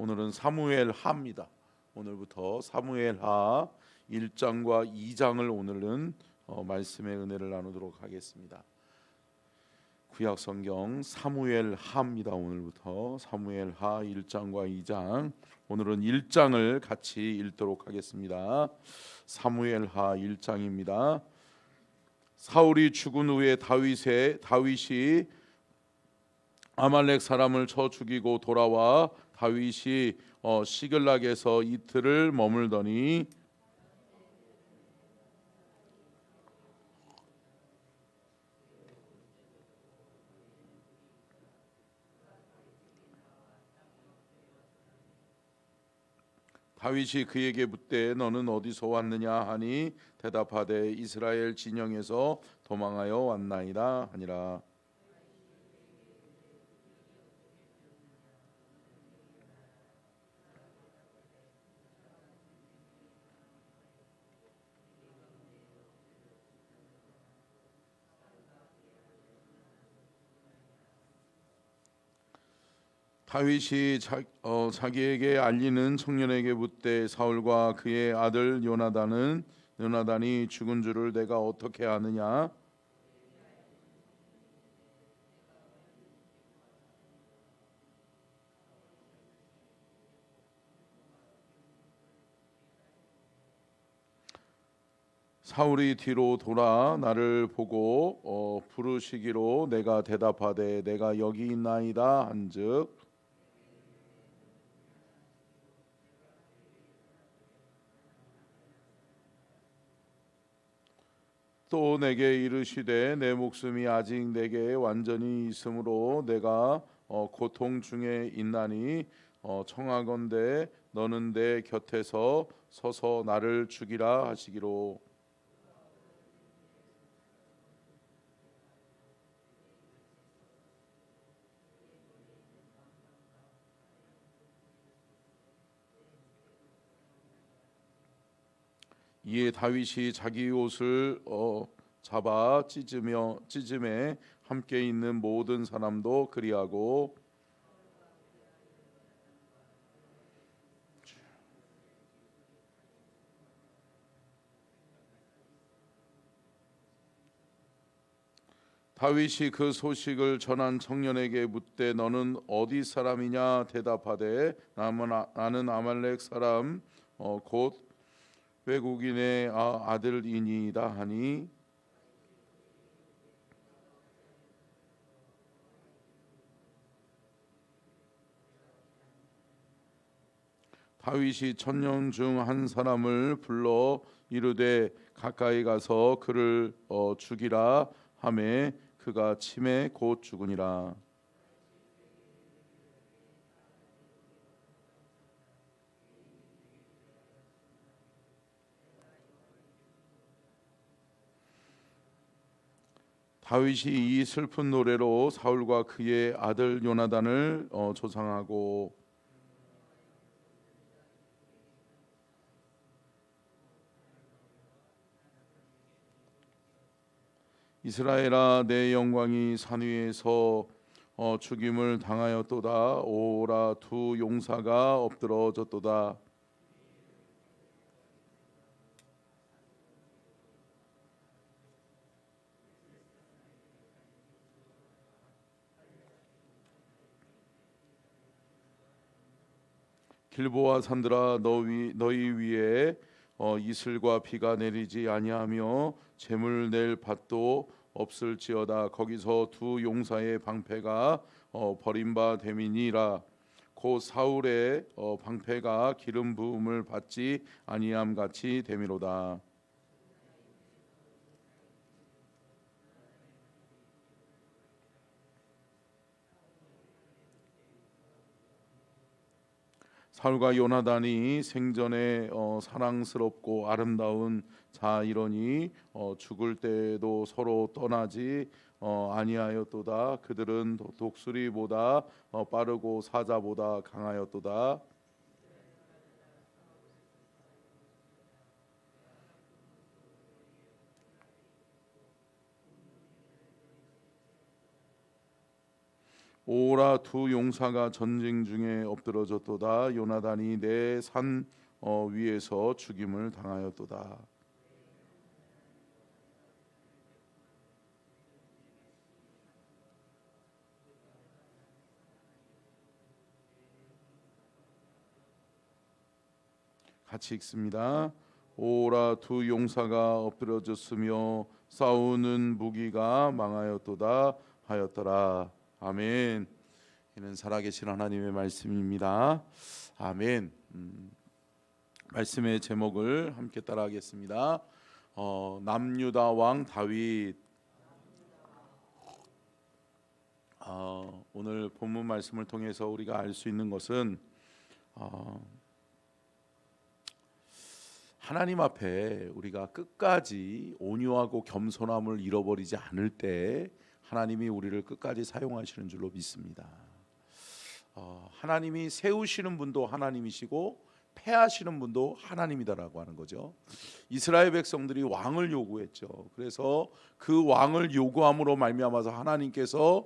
오늘은 사무엘 하입니다. 오늘부터 사무엘 하 1장과 2장을 오늘은 말씀의 은혜를 나누도록 하겠습니다. 구약 성경 사무엘 하입니다. 오늘부터 사무엘 하 1장과 2장, 오늘은 1장을 같이 읽도록 하겠습니다. 사무엘 하 1장입니다. 사울이 죽은 후에 다윗이 아말렉 사람을 쳐 죽이고 돌아와 다윗이 시글락에서 이틀을 머물더니 다윗이 그에게 묻되 너는 어디서 왔느냐 하니 대답하되 이스라엘 진영에서 도망하여 왔나이다 하니라. 다윗이 자기에게 알리는 청년에게 묻되 사울과 그의 아들 요나단이 죽은 줄을 내가 어떻게 아느냐? 사울이 뒤로 돌아 나를 보고 부르시기로 내가 대답하되 내가 여기 있나이다 한즉 또 내게 이르시되 내 목숨이 아직 내게 완전히 있으므로 내가 고통 중에 있나니 청하건대 너는 내 곁에서 서서 나를 죽이라 하시기로. 이에 다윗이 자기 옷을 잡아 찢음에 함께 있는 모든 사람도 그리하고 다윗이 그 소식을 전한 청년에게 묻되 너는 어디 사람이냐 대답하되 나는 아말렉 사람 곧 외국인의 아들이니이다 하니 다윗이 천년 중 한 사람을 불러 이르되 가까이 가서 그를 죽이라 하매 그가 침에 곧 죽으니라. 다윗이 이 슬픈 노래로 사울과 그의 아들 요나단을 조상하고 이스라엘아 내 영광이 산 위에서 죽임을 당하였도다. 오라 두 용사가 엎드러졌도다. 길보아 산들아 너희 위에 이슬과 비가 내리지 아니하며 재물 낼 밭도 없을지어다. 거기서 두 용사의 방패가 버림바 됨이니라. 곧 사울의 방패가 기름 부음을 받지 아니함 같이 됨이로다. 사울과 요나단이 생전에 사랑스럽고 아름다운 자이러니 죽을 때도 서로 떠나지 아니하였도다. 그들은 독수리보다 빠르고 사자보다 강하였도다. 오라 두 용사가 전쟁 중에 엎드러졌도다. 요나단이 내 산 위에서 죽임을 당하였도다. 같이 읽습니다. 오라 두 용사가 엎드러졌으며 싸우는 무기가 망하였도다 하였더라. 아멘. 이는 살아계신 하나님의 말씀입니다. 아멘. 말씀의 제목을 함께 따라하겠습니다. 남유다 왕 다윗. 오늘 본문 말씀을 통해서 우리가 알 수 있는 것은 하나님 앞에 우리가 끝까지 온유하고 겸손함을 잃어버리지 않을 때 하나님이 우리를 끝까지 사용하시는 줄로 믿습니다. 하나님이 세우시는 분도 하나님이시고 패하시는 분도 하나님이다라고 하는 거죠. 이스라엘 백성들이 왕을 요구했죠. 그래서 그 왕을 요구함으로 말미암아서 하나님께서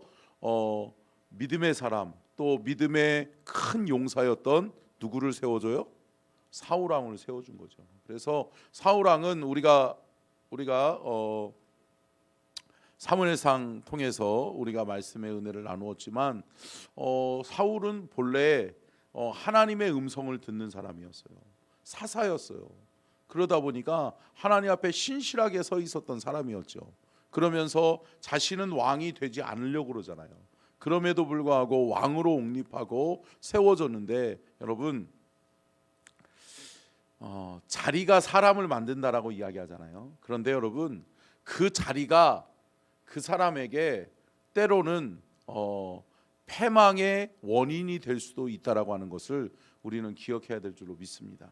믿음의 사람, 또 믿음의 큰 용사였던 누구를 세워줘요? 사울 왕을 세워준 거죠. 그래서 사울 왕은 우리가 사무엘상 통해서 우리가 말씀의 은혜를 나누었지만 사울은 본래 하나님의 음성을 듣는 사람이었어요. 사사였어요. 그러다 보니까 하나님 앞에 신실하게 서 있었던 사람이었죠. 그러면서 자신은 왕이 되지 않으려고 그러잖아요. 그럼에도 불구하고 왕으로 옹립하고 세워졌는데, 여러분, 자리가 사람을 만든다라고 이야기하잖아요. 그런데 여러분, 그 자리가 그 사람에게 때로는 패망의 원인이 될 수도 있다라고 하는 것을 우리는 기억해야 될 줄로 믿습니다.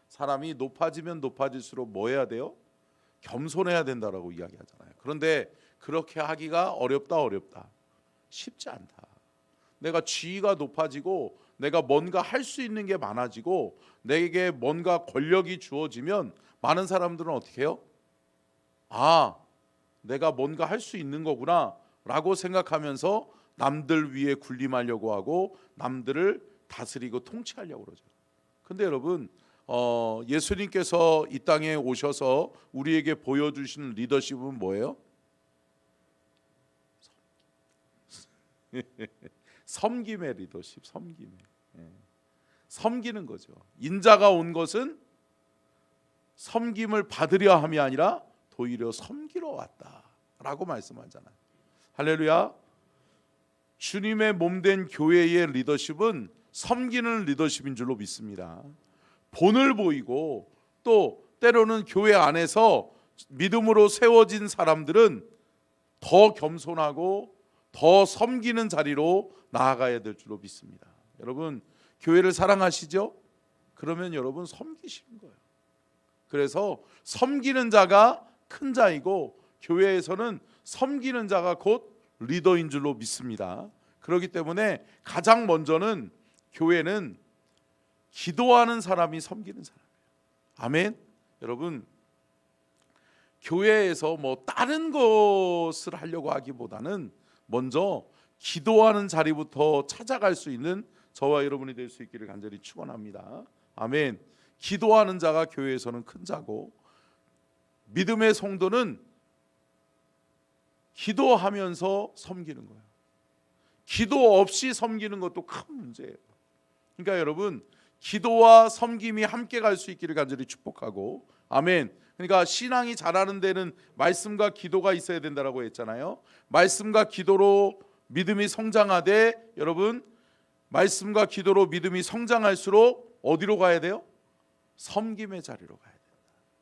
사람이 높아지면 높아질수록 뭐 해야 돼요? 겸손해야 된다라고 이야기하잖아요. 그런데 그렇게 하기가 어렵다. 쉽지 않다. 내가 지위가 높아지고 내가 뭔가 할 수 있는 게 많아지고 내게 뭔가 권력이 주어지면 많은 사람들은 어떻게 해요? 내가 뭔가 할 수 있는 거구나 라고 생각하면서 남들 위에 군림하려고 하고 남들을 다스리고 통치하려고 그러죠. 근데 여러분, 예수님께서 이 땅에 오셔서 우리에게 보여주신 리더십은 뭐예요? 섬김의 리더십, 섬기는 거죠. 인자가 온 것은 섬김을 받으려 함이 아니라 도리어 섬기러 왔다라고 말씀하잖아요. 할렐루야. 주님의 몸된 교회의 리더십은 섬기는 리더십인 줄로 믿습니다. 본을 보이고 또 때로는 교회 안에서 믿음으로 세워진 사람들은 더 겸손하고 더 섬기는 자리로 나아가야 될 줄로 믿습니다. 여러분, 교회를 사랑하시죠? 그러면 여러분 섬기시는 거예요. 그래서 섬기는 자가 큰 자이고 교회에서는 섬기는 자가 곧 리더인 줄로 믿습니다. 그렇기 때문에 가장 먼저는 교회는 기도하는 사람이 섬기는 사람이에요. 아멘. 여러분, 교회에서 뭐 다른 것을 하려고 하기보다는 먼저 기도하는 자리부터 찾아갈 수 있는 저와 여러분이 될 수 있기를 간절히 축원합니다. 아멘. 기도하는 자가 교회에서는 큰 자고, 믿음의 성도는 기도하면서 섬기는 거예요. 기도 없이 섬기는 것도 큰 문제예요. 그러니까 여러분, 기도와 섬김이 함께 갈 수 있기를 간절히 축복하고, 아멘. 그러니까 신앙이 자라는 데는 말씀과 기도가 있어야 된다라고 했잖아요. 말씀과 기도로 믿음이 성장하되, 여러분, 말씀과 기도로 믿음이 성장할수록 어디로 가야 돼요? 섬김의 자리로 가야 된다.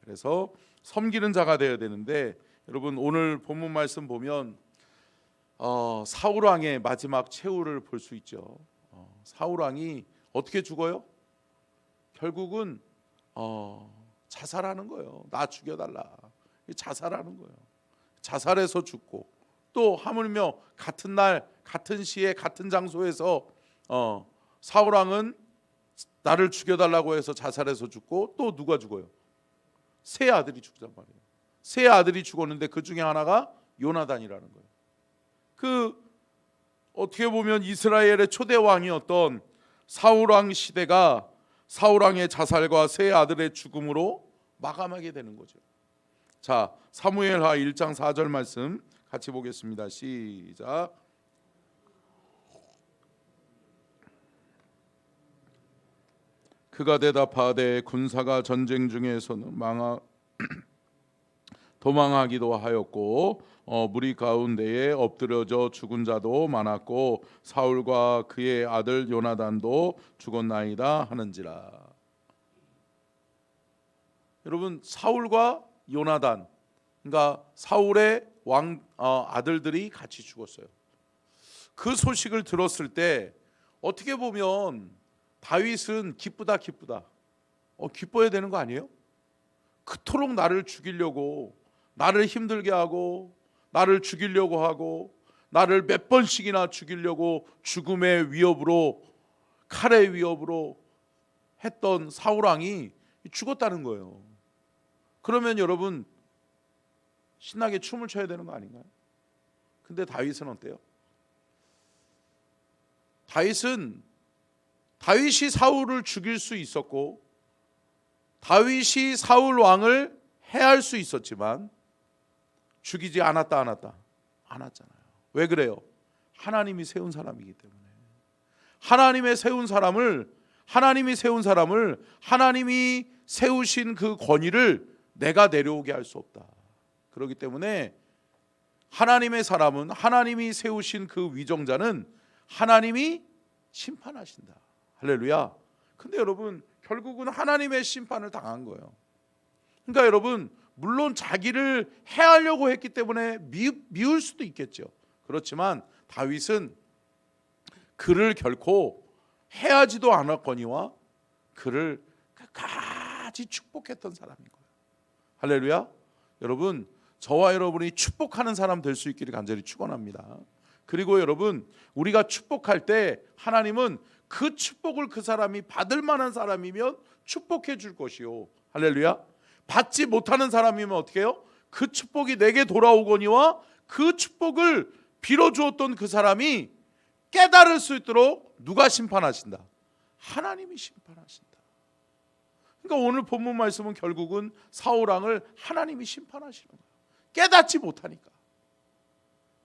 그래서 섬기는 자가 되어야 되는데, 여러분, 오늘 본문 말씀 보면 사울 왕의 마지막 최후를 볼 수 있죠. 사울 왕이 어떻게 죽어요? 결국은 자살하는 거예요. 나 죽여달라. 자살하는 거예요. 자살해서 죽고, 또 하물며 같은 날 같은 시에 같은 장소에서 사울 왕은 나를 죽여달라고 해서 자살해서 죽고, 또 누가 죽어요? 세 아들이 죽단 말이에요. 세 아들이 죽었는데 그 중에 하나가 요나단이라는 거예요. 그 어떻게 보면 이스라엘의 초대 왕이었던 사울왕 시대가 사울왕의 자살과 세 아들의 죽음으로 마감하게 되는 거죠. 자, 사무엘하 1장 4절 말씀 같이 보겠습니다. 시작. 그가 대답하되 군사가 전쟁 중에서는 도망하기도 하였고 무리 가운데에 엎드려져 죽은 자도 많았고 사울과 그의 아들 요나단도 죽었나이다 하는지라. 여러분, 사울과 요나단, 그러니까 사울의 아들들이 같이 죽었어요. 그 소식을 들었을 때 어떻게 보면 다윗은 기쁘다 기뻐야 되는 거 아니에요? 그토록 나를 죽이려고, 나를 힘들게 하고, 나를 죽이려고 하고, 나를 몇 번씩이나 죽이려고 죽음의 위협으로, 칼의 위협으로 했던 사울왕이 죽었다는 거예요. 그러면 여러분 신나게 춤을 춰야 되는 거 아닌가요? 근데 다윗은 어때요? 다윗이 사울을 죽일 수 있었고 다윗이 사울 왕을 해할 수 있었지만 죽이지 않았잖아요. 왜 그래요? 하나님이 세운 사람이기 때문에. 하나님이 세운 사람을 하나님이 세우신 그 권위를 내가 내려오게 할 수 없다. 그렇기 때문에 하나님의 사람은, 하나님이 세우신 그 위정자는 하나님이 심판하신다. 할렐루야. 근데 여러분 결국은 하나님의 심판을 당한 거예요. 그러니까 여러분 물론 자기를 해하려고 했기 때문에 미울 수도 있겠죠. 그렇지만 다윗은 그를 결코 해하지도 않았거니와 그를 끝까지 축복했던 사람인 거예요. 할렐루야. 여러분 저와 여러분이 축복하는 사람 될 수 있기를 간절히 축원합니다. 그리고 여러분 우리가 축복할 때 하나님은 그 축복을 그 사람이 받을 만한 사람이면 축복해 줄 것이요. 할렐루야. 받지 못하는 사람이면 어떻게 해요? 그 축복이 내게 돌아오거니와 그 축복을 빌어주었던 그 사람이 깨달을 수 있도록 누가 심판하신다? 하나님이 심판하신다. 그러니까 오늘 본문 말씀은 결국은 사울왕을 하나님이 심판하시는 거예요. 깨닫지 못하니까.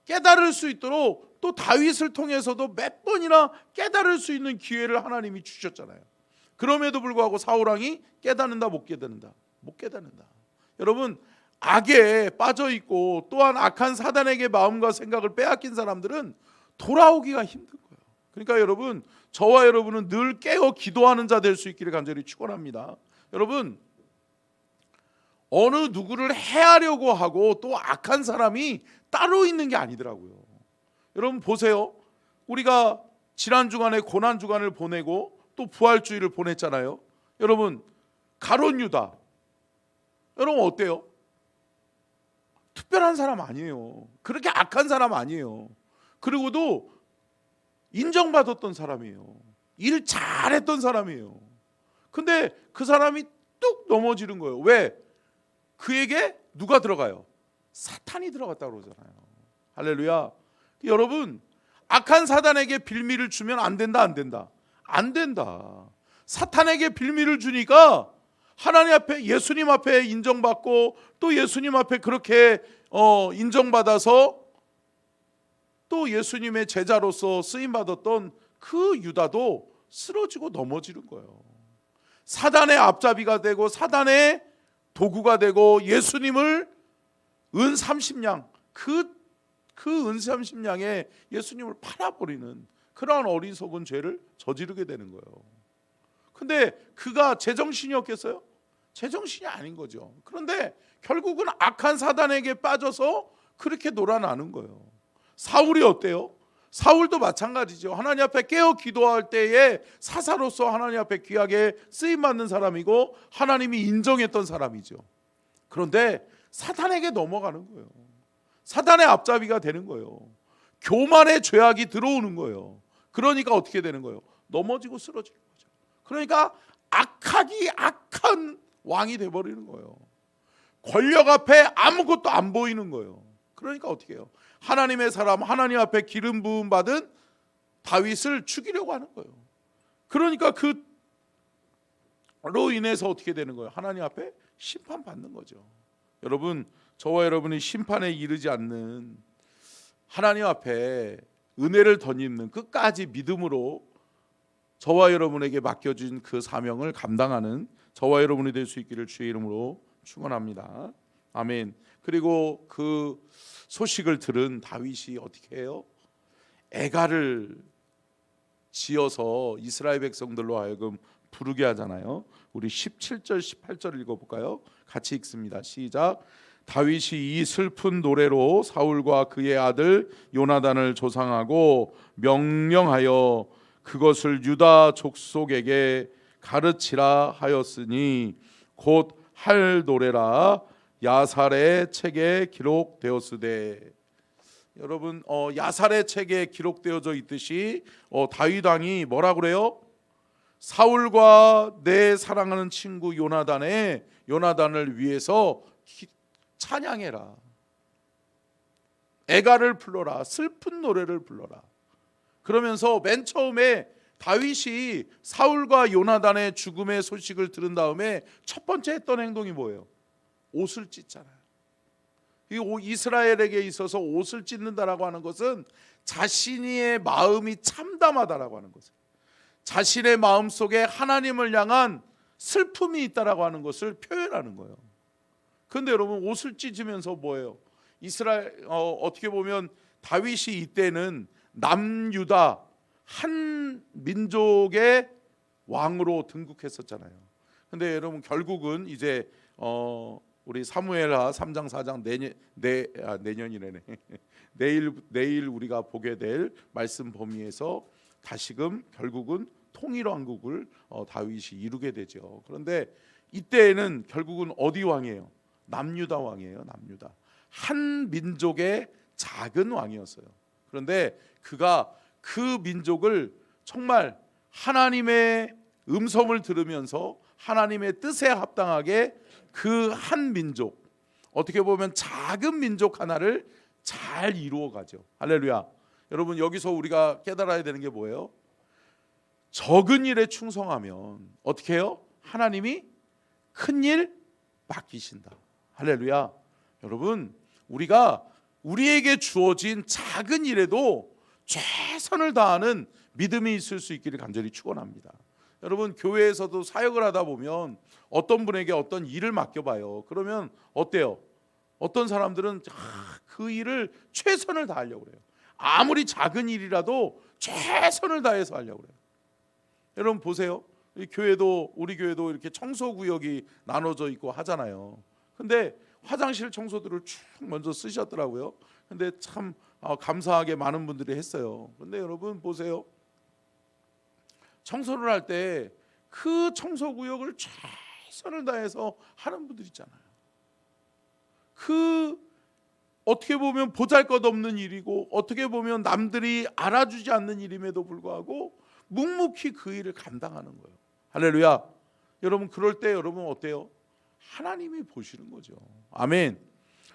깨달을 수 있도록 또 다윗을 통해서도 몇 번이나 깨달을 수 있는 기회를 하나님이 주셨잖아요. 그럼에도 불구하고 사울왕이 깨닫는다 못 깨닫는다? 못 깨닫는다. 여러분 악에 빠져 있고 또한 악한 사단에게 마음과 생각을 빼앗긴 사람들은 돌아오기가 힘든 거예요. 그러니까 여러분 저와 여러분은 늘 깨어 기도하는 자 될 수 있기를 간절히 축원합니다. 여러분 어느 누구를 해하려고 하고 또 악한 사람이 따로 있는 게 아니더라고요. 여러분 보세요. 우리가 지난 주간에 고난 주간을 보내고 또 부활주일을 보냈잖아요. 여러분 가룟 유다 여러분 어때요? 특별한 사람 아니에요. 그렇게 악한 사람 아니에요. 그리고도 인정받았던 사람이에요. 일 잘했던 사람이에요. 근데 그 사람이 뚝 넘어지는 거예요. 왜? 그에게 누가 들어가요? 사탄이 들어갔다고 그러잖아요. 할렐루야. 여러분 악한 사단에게 빌미를 주면 안 된다 안 된다? 안 된다. 사탄에게 빌미를 주니까 하나님 앞에 예수님 앞에 인정받고 또 예수님 앞에 그렇게 인정받아서 또 예수님의 제자로서 쓰임받았던 그 유다도 쓰러지고 넘어지는 거예요. 사단의 앞잡이가 되고 사단의 도구가 되고 예수님을 은 30냥 그 은 30냥에 예수님을 팔아버리는 그러한 어리석은 죄를 저지르게 되는 거예요. 근데 그가 제정신이었겠어요? 제정신이 아닌 거죠. 그런데 결국은 악한 사단에게 빠져서 그렇게 놀아나는 거예요. 사울이 어때요? 사울도 마찬가지죠. 하나님 앞에 깨어 기도할 때에 사사로서 하나님 앞에 귀하게 쓰임받는 사람이고 하나님이 인정했던 사람이죠. 그런데 사탄에게 넘어가는 거예요. 사탄의 앞잡이가 되는 거예요. 교만의 죄악이 들어오는 거예요. 그러니까 어떻게 되는 거예요? 넘어지고 쓰러지는 거죠. 그러니까 악한 왕이 돼버리는 거예요. 권력 앞에 아무것도 안 보이는 거예요. 그러니까 어떻게 해요? 하나님의 사람, 하나님 앞에 기름 부음 받은 다윗을 죽이려고 하는 거예요. 그러니까 그로 인해서 어떻게 되는 거예요? 하나님 앞에 심판받는 거죠. 여러분, 저와 여러분이 심판에 이르지 않는 하나님 앞에 은혜를 덧입는 끝까지 믿음으로 저와 여러분에게 맡겨진 그 사명을 감당하는 저와 여러분이 될 수 있기를 주의 이름으로 축원합니다. 아멘. 그리고 그 소식을 들은 다윗이 어떻게 해요? 애가를 지어서 이스라엘 백성들로 하여금 부르게 하잖아요. 우리 17절 18절 읽어볼까요? 같이 읽습니다. 시작. 다윗이 이 슬픈 노래로 사울과 그의 아들 요나단을 조상하고 명령하여 그것을 유다 족속에게 가르치라 하였으니 곧 할 노래라 야살의 책에 기록되었으되. 여러분, 야살의 책에 기록되어져 있듯이 다윗 왕이 뭐라 그래요? 사울과 내 사랑하는 친구 요나단을 위해서 찬양해라. 애가를 불러라. 슬픈 노래를 불러라. 그러면서 맨 처음에 다윗이 사울과 요나단의 죽음의 소식을 들은 다음에 첫 번째 했던 행동이 뭐예요? 옷을 찢잖아요. 이 이스라엘에게 있어서 옷을 찢는다라고 하는 것은 자신의 마음이 참담하다라고 하는 것을, 자신의 마음 속에 하나님을 향한 슬픔이 있다라고 하는 것을 표현하는 거예요. 그런데 여러분, 옷을 찢으면서 뭐예요? 이스라엘 어떻게 보면 다윗이 이때는 남유다 한 민족의 왕으로 등극했었잖아요. 근데 여러분, 결국은 이제 우리 사무엘하 3장 4장 내년이래네. 내일 우리가 보게 될 말씀 범위에서 다시금 결국은 통일왕국을 다윗이 이루게 되죠. 그런데 이때에는 결국은 어디 왕이에요? 남유다 왕이에요. 남유다 한 민족의 작은 왕이었어요. 그런데 그가 그 민족을 정말 하나님의 음성을 들으면서 하나님의 뜻에 합당하게 그 한 민족, 어떻게 보면 작은 민족 하나를 잘 이루어 가죠. 할렐루야. 여러분, 여기서 우리가 깨달아야 되는 게 뭐예요? 적은 일에 충성하면 어떻게 해요? 하나님이 큰 일 맡기신다. 할렐루야. 여러분, 우리가 우리에게 주어진 작은 일에도 최선을 다하는 믿음이 있을 수 있기를 간절히 축원합니다. 여러분, 교회에서도 사역을 하다 보면 어떤 분에게 어떤 일을 맡겨봐요. 그러면 어때요? 어떤 사람들은 그 일을 최선을 다하려고 그래요. 아무리 작은 일이라도 최선을 다해서 하려고 그래요. 여러분 보세요. 우리 교회도 이렇게 청소구역이 나눠져 있고 하잖아요. 근데 화장실 청소들을 쭉 먼저 쓰셨더라고요. 근데 참 감사하게 많은 분들이 했어요. 근데 여러분 보세요. 청소를 할 때 그 청소구역을 최선을 다해서 하는 분들 있잖아요. 그 어떻게 보면 보잘것없는 일이고 어떻게 보면 남들이 알아주지 않는 일임에도 불구하고 묵묵히 그 일을 감당하는 거예요. 할렐루야. 여러분, 그럴 때 여러분 어때요? 하나님이 보시는 거죠. 아멘.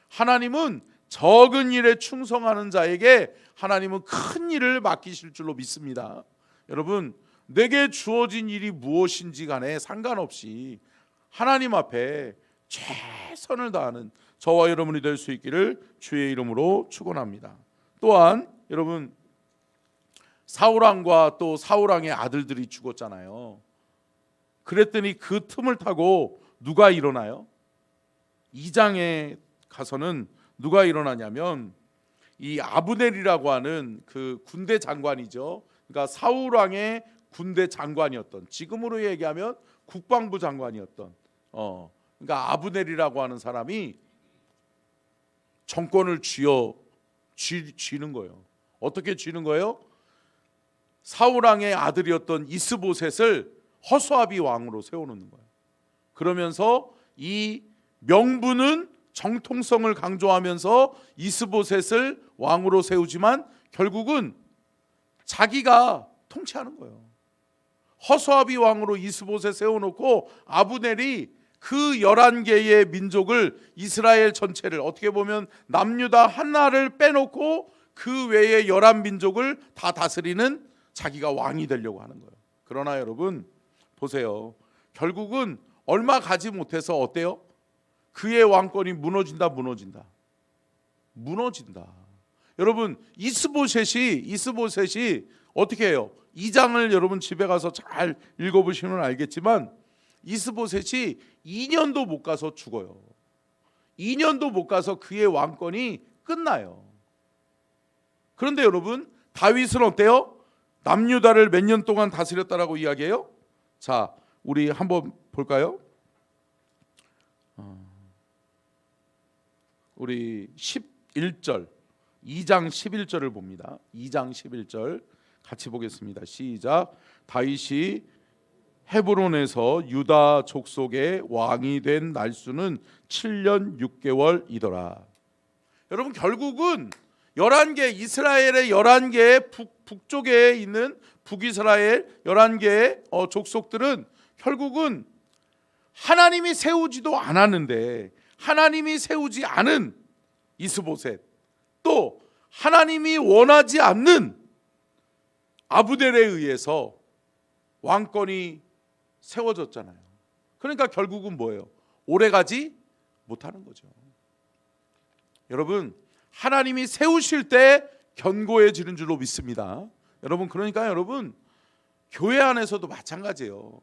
하나님은 적은 일에 충성하는 자에게 하나님은 큰 일을 맡기실 줄로 믿습니다. 여러분, 내게 주어진 일이 무엇인지 간에 상관없이 하나님 앞에 최선을 다하는 저와 여러분이 될 수 있기를 주의 이름으로 축원합니다. 또한 여러분, 사울왕과 또 사울왕의 아들들이 죽었잖아요. 그랬더니 그 틈을 타고 누가 일어나요? 2장에 가서는 누가 일어나냐면 이 아브넬이라고 하는 그 군대 장관이죠. 그러니까 사울왕의 군대 장관이었던, 지금으로 얘기하면 국방부 장관이었던 그러니까 아브넬이라고 하는 사람이 정권을 쥐는 거예요. 어떻게 쥐는 거예요? 사울왕의 아들이었던 이스보셋을 허수아비 왕으로 세워놓는 거예요. 그러면서 이 명분은 정통성을 강조하면서 이스보셋을 왕으로 세우지만 결국은 자기가 통치하는 거예요. 허수아비 왕으로 이스보셋 세워놓고 아브넬이 그 11개의 민족을, 이스라엘 전체를, 어떻게 보면 남유다 하나를 빼놓고 그 외의 11민족을 다 다스리는 자기가 왕이 되려고 하는 거예요. 그러나 여러분 보세요. 결국은 얼마 가지 못해서 어때요? 그의 왕권이 무너진다. 여러분 이스보셋이 어떻게 해요? 2장을 여러분 집에 가서 잘 읽어보시면 알겠지만 이스보셋이 2년도 못 가서 죽어요. 2년도 못 가서 그의 왕권이 끝나요. 그런데 여러분 다윗은 어때요? 남유다를 몇 년 동안 다스렸다라고 이야기해요? 자, 우리 한번 볼까요? 우리 11절 2장 11절을 봅니다. 2장 11절 같이 보겠습니다. 시작. 다윗이 헤브론에서 유다 족속의 왕이 된 날수는 7년 6개월이더라. 여러분 결국은 11개 이스라엘의 11개 북쪽에 있는 북이스라엘 11개의 족속들은 결국은 하나님이 세우지도 않았는데 하나님이 세우지 않은 이스보셋, 또 하나님이 원하지 않는 아브넬에 의해서 왕권이 세워졌잖아요. 그러니까 결국은 뭐예요? 오래가지 못하는 거죠. 여러분 하나님이 세우실 때 견고해지는 줄로 믿습니다. 여러분 그러니까 여러분 교회 안에서도 마찬가지예요.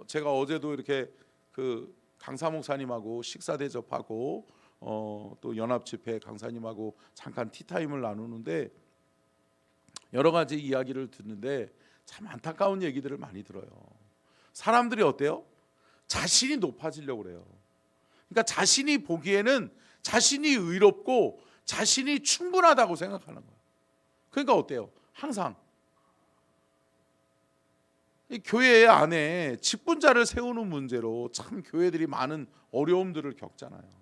제가 어제도 이렇게 그 강사 목사님하고 식사 대접하고 또 연합 집회 강사님하고 잠깐 티타임을 나누는데 여러 가지 이야기를 듣는데 참 안타까운 얘기들을 많이 들어요. 사람들이 어때요? 자신이 높아지려고 그래요. 그러니까 자신이 보기에는 자신이 의롭고 자신이 충분하다고 생각하는 거예요. 그러니까 어때요? 항상 이 교회 안에 직분자를 세우는 문제로 참 교회들이 많은 어려움들을 겪잖아요.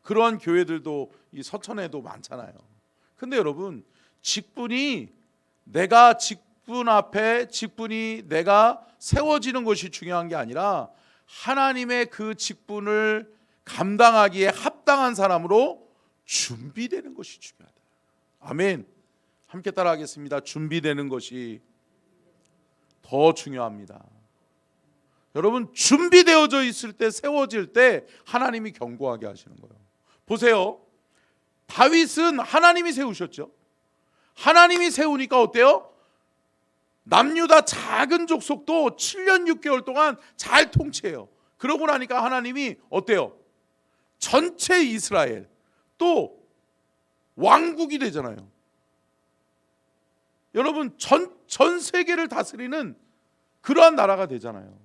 그러한 교회들도 이 서천에도 많잖아요. 근데 여러분 직분이 내가 직분이 내가 세워지는 것이 중요한 게 아니라 하나님의 그 직분을 감당하기에 합당한 사람으로 준비되는 것이 중요하다. 아멘. 함께 따라하겠습니다. 준비되는 것이 더 중요합니다. 여러분 준비되어져 있을 때 세워질 때 하나님이 견고하게 하시는 거예요. 보세요. 다윗은 하나님이 세우셨죠. 하나님이 세우니까 어때요? 남유다 작은 족속도 7년 6개월 동안 잘 통치해요. 그러고 나니까 하나님이 어때요? 전체 이스라엘 또 왕국이 되잖아요. 여러분 전 세계를 다스리는 그러한 나라가 되잖아요.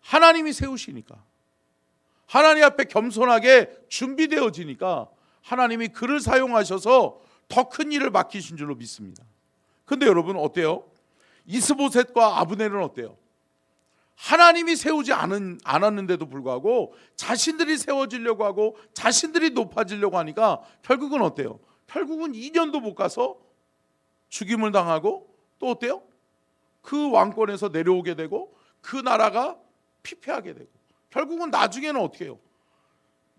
하나님이 세우시니까, 하나님 앞에 겸손하게 준비되어지니까 하나님이 그를 사용하셔서 더 큰 일을 맡기신 줄로 믿습니다. 근데 여러분 어때요? 이스보셋과 아브넬은 어때요? 하나님이 세우지 않았는데도 불구하고 자신들이 세워지려고 하고 자신들이 높아지려고 하니까 결국은 어때요? 결국은 2년도 못 가서 죽임을 당하고 또 어때요? 그 왕권에서 내려오게 되고 그 나라가 피폐하게 되고 결국은 나중에는 어떻게 해요?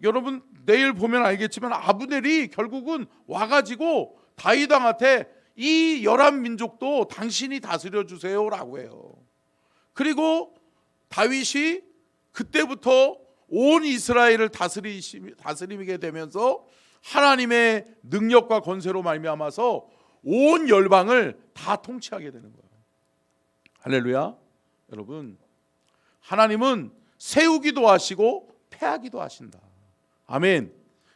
여러분 내일 보면 알겠지만 아브넬이 결국은 와가지고 다윗 왕한테 이 11민족도 당신이 다스려 주세요라고 해요. 그리고 다윗이 그때부터 온 이스라엘을 다스리게 되면서 하나님의 능력과 권세로 말미암아서 온 열방을 다 통치하게 되는 거예요. 할렐루야. 여러분 하나님은 세우기도 하시고 패하기도 하신다. 아멘.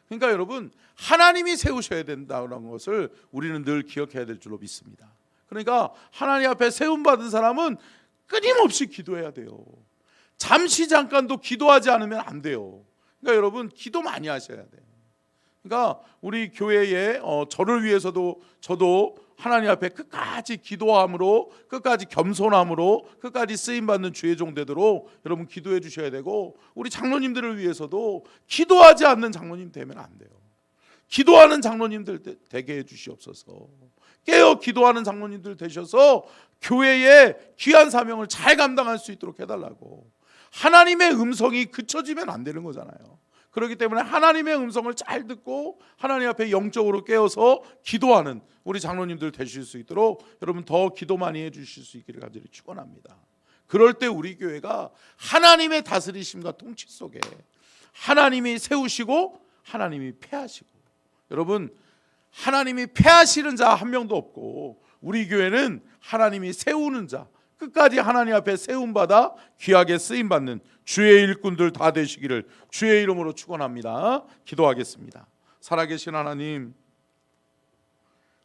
그러니까 여러분 하나님이 세우셔야 된다는 것을 우리는 늘 기억해야 될 줄로 믿습니다. 그러니까 하나님 앞에 세움받은 사람은 끊임없이 기도해야 돼요. 잠깐도 기도하지 않으면 안 돼요. 그러니까 여러분 기도 많이 하셔야 돼요. 그러니까 우리 교회에 저를 위해서도 저도 하나님 앞에 끝까지 기도함으로 끝까지 겸손함으로 끝까지 쓰임받는 주의 종 되도록 여러분 기도해 주셔야 되고 우리 장로님들을 위해서도 기도하지 않는 장로님 되면 안 돼요. 기도하는 장로님들 되게 해 주시옵소서. 깨어 기도하는 장로님들 되셔서 교회의 귀한 사명을 잘 감당할 수 있도록 해달라고. 하나님의 음성이 그쳐지면 안 되는 거잖아요. 그렇기 때문에 하나님의 음성을 잘 듣고 하나님 앞에 영적으로 깨어서 기도하는 우리 장로님들 되실 수 있도록 여러분 더 기도 많이 해주실 수 있기를 간절히 축원합니다. 그럴 때 우리 교회가 하나님의 다스리심과 통치 속에 하나님이 세우시고 하나님이 패하시고, 여러분 하나님이 패하시는 자 한 명도 없고 우리 교회는 하나님이 세우는 자, 끝까지 하나님 앞에 세움받아 귀하게 쓰임받는 주의 일꾼들 다 되시기를 주의 이름으로 축원합니다. 기도하겠습니다. 살아계신 하나님,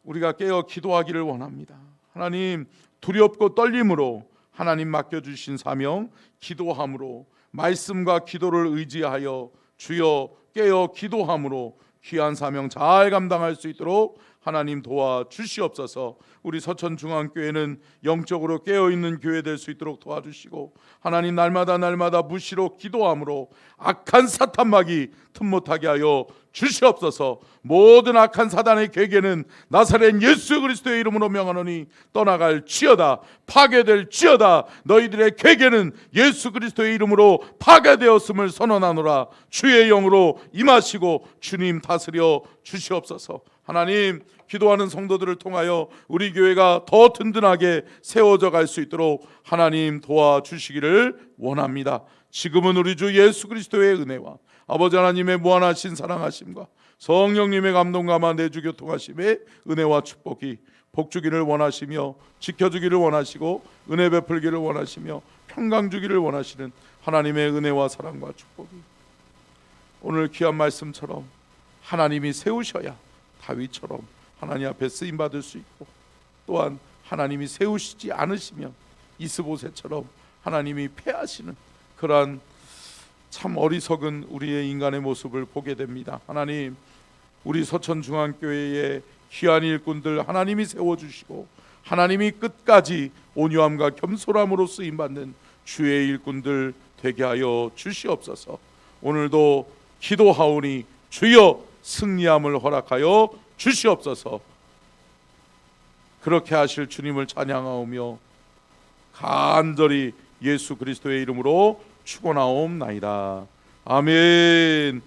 우리가 깨어 기도하기를 원합니다. 하나님, 두렵고 떨림으로 하나님 맡겨주신 사명 기도함으로, 말씀과 기도를 의지하여 주여 깨어 기도함으로 귀한 사명 잘 감당할 수 있도록 하나님 도와주시옵소서. 우리 서천중앙교회는 영적으로 깨어있는 교회 될 수 있도록 도와주시고, 하나님 날마다 무시로 기도함으로 악한 사탄막이 틈못하게 하여 주시옵소서. 모든 악한 사단의 계계는 나사렛 예수 그리스도의 이름으로 명하노니 떠나갈지어다, 파괴될지어다. 너희들의 계계는 예수 그리스도의 이름으로 파괴되었음을 선언하노라. 주의 영으로 임하시고 주님 다스려 주시옵소서. 하나님, 기도하는 성도들을 통하여 우리 교회가 더 든든하게 세워져 갈 수 있도록 하나님 도와주시기를 원합니다. 지금은 우리 주 예수 그리스도의 은혜와 아버지 하나님의 무한하신 사랑하심과 성령님의 감동감화 내주 교통하심의 은혜와 축복이 복주기를 원하시며 지켜주기를 원하시고 은혜 베풀기를 원하시며 평강 주기를 원하시는 하나님의 은혜와 사랑과 축복이 오늘 귀한 말씀처럼 하나님이 세우셔야 다윗처럼 하나님 앞에 쓰임받을 수 있고, 또한 하나님이 세우시지 않으시면 이스보셋처럼 하나님이 패하시는 그러한 참 어리석은 우리의 인간의 모습을 보게 됩니다. 하나님, 우리 서천중앙교회의 귀한 일꾼들 하나님이 세워주시고 하나님이 끝까지 온유함과 겸손함으로 쓰임받는 주의 일꾼들 되게 하여 주시옵소서. 오늘도 기도하오니 주여 승리함을 허락하여 주시옵소서. 그렇게 하실 주님을 찬양하오며 간절히 예수 그리스도의 이름으로 축원하옵나이다. 아멘.